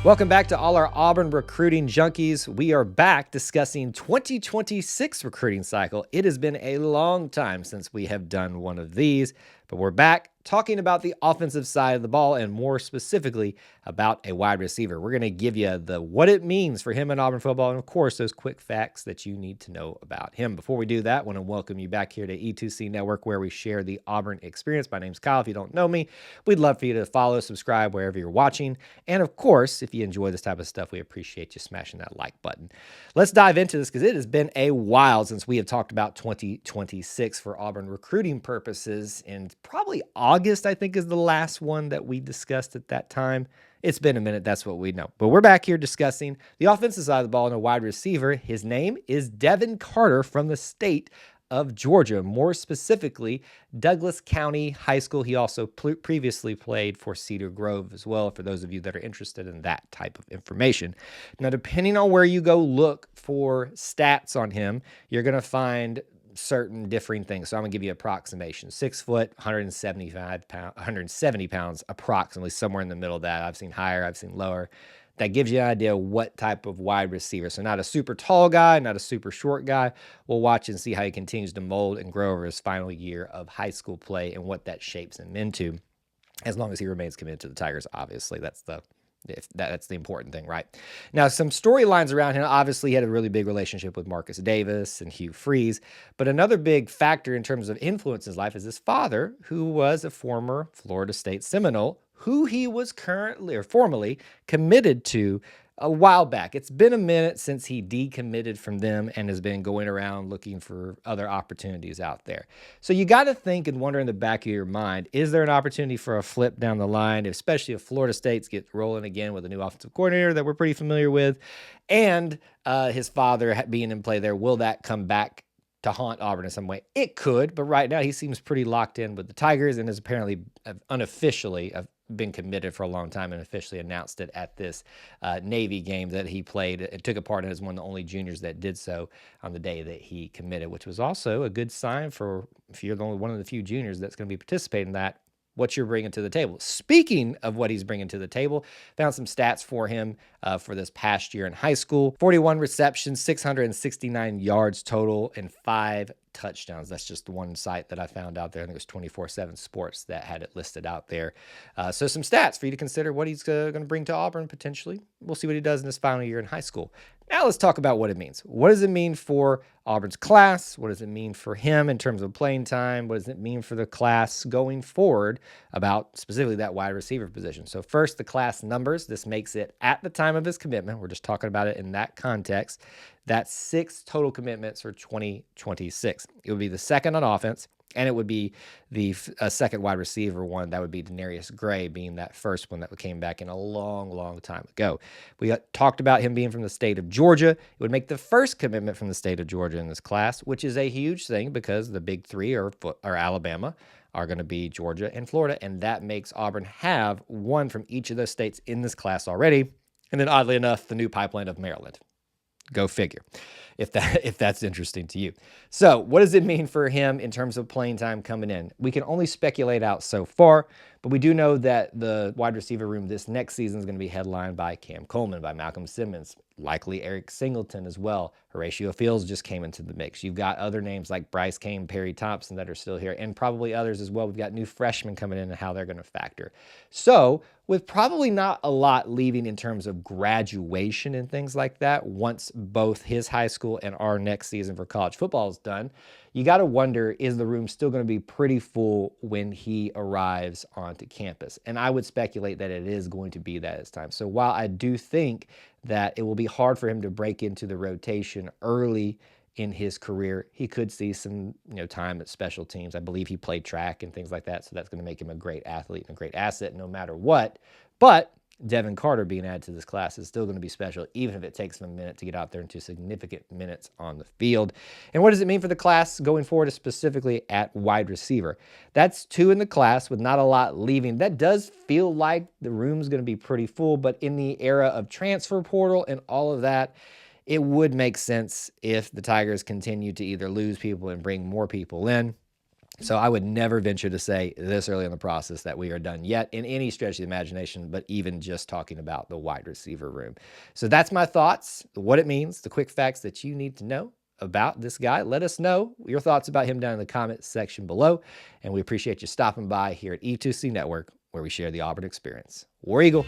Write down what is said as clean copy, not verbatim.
Welcome back to all our Auburn recruiting junkies. We are back discussing 2026 recruiting cycle. It has been a long time since we have done one of these, but we're back talking about the offensive side of the ball and more specifically about a wide receiver. We're going to give you what it means for him in Auburn football and, of course, those quick facts that you need to know about him. Before we do that, I want to welcome you back here to E2C Network, where we share the Auburn experience. My name's Kyle. If you don't know me, we'd love for you to follow, subscribe wherever you're watching. And, of course, if you enjoy this type of stuff, we appreciate you smashing that like button. Let's dive into this because it has been a while since we have talked about 2026 for Auburn recruiting purposes, and probably August, I think, is the last one that we discussed at that time. It's been a minute. That's what we know. But we're back here discussing the offensive side of the ball and a wide receiver. His name is Devin Carter from the state of Georgia, more specifically Douglas County High School. He also previously played for Cedar Grove as well, for those of you that are interested in that type of information. Now, depending on where you go look for stats on him, you're going to find certain differing things. So I'm gonna give you an approximation. 6 foot, 170 pounds, approximately somewhere in the middle of that. I've seen higher, I've seen lower. That gives you an idea what type of wide receiver. So not a super tall guy, not a super short guy. We'll watch and see how he continues to mold and grow over his final year of high school play and what that shapes him into, as long as he remains committed to the Tigers. Obviously, that's the important thing, right? Now, some storylines around him. Obviously, he had a really big relationship with Marcus Davis and Hugh Freeze. But another big factor in terms of influence in his life is his father, who was a former Florida State Seminole, who he was currently or formerly committed to a while back. It's been a minute since he decommitted from them and has been going around looking for other opportunities out there. So you got to think and wonder in the back of your mind, is there an opportunity for a flip down the line, especially if Florida State gets rolling again with a new offensive coordinator that we're pretty familiar with, and his father being in play there? Will that come back to haunt Auburn in some way? It could, but right now he seems pretty locked in with the Tigers and has apparently unofficially been committed for a long time and officially announced it at this Navy game that he played. It took a part in as one of the only juniors that did so on the day that he committed, which was also a good sign for, if you're the only one of the few juniors that's going to be participating in that, what you're bringing to the table. Speaking of what he's bringing to the table, found some stats for him for this past year in high school. 41 receptions, 669 yards total, and 5 touchdowns. That's just the one site that I found out there. I think it was 24/7 Sports that had it listed out there. So some stats for you to consider what he's going to bring to Auburn potentially. We'll see what he does in his final year in high school. Now let's talk about what it means. What does it mean for Auburn's class? What does it mean for him in terms of playing time? What does it mean for the class going forward about specifically that wide receiver position? So first, the class numbers. This makes it at the time of his commitment. We're just talking about it in that context. That's 6 total commitments for 2026. It would be the second on offense, and it would be the second wide receiver one. That would be Denarius Gray being that first one that came back in a long, long time ago. We talked about him being from the state of Georgia. It would make the first commitment from the state of Georgia in this class, which is a huge thing because the big three are Alabama, are going to be Georgia and Florida, and that makes Auburn have one from each of those states in this class already. And then oddly enough, the new pipeline of Maryland. Go figure, if that's interesting to you. So what does it mean for him in terms of playing time coming in? We can only speculate out so far, but we do know that the wide receiver room this next season is going to be headlined by Cam Coleman, by Malcolm Simmons, likely Eric Singleton as well. Horatio Fields just came into the mix. You've got other names like Bryce Kane, Perry Thompson that are still here, and probably others as well. We've got new freshmen coming in and how they're going to factor. So with probably not a lot leaving in terms of graduation and things like that, once both his high school and our next season for college football is done, you got to wonder, is the room still going to be pretty full when he arrives onto campus? And I would speculate that it is going to be that this time. So while I do think that it will be hard for him to break into the rotation early in his career, he could see some time at special teams. I believe he played track and things like that, so that's going to make him a great athlete and a great asset no matter what. But Devin Carter being added to this class is still going to be special, even if it takes him a minute to get out there into significant minutes on the field. And what does it mean for the class going forward, specifically at wide receiver? That's 2 in the class with not a lot leaving. That does feel like the room's going to be pretty full, but in the era of transfer portal and all of that, it would make sense if the Tigers continue to either lose people and bring more people in. So I would never venture to say this early in the process that we are done yet in any stretch of the imagination, but even just talking about the wide receiver room. So that's my thoughts, what it means, the quick facts that you need to know about this guy. Let us know your thoughts about him down in the comment section below. And we appreciate you stopping by here at E2C Network, where we share the Auburn experience. War Eagle.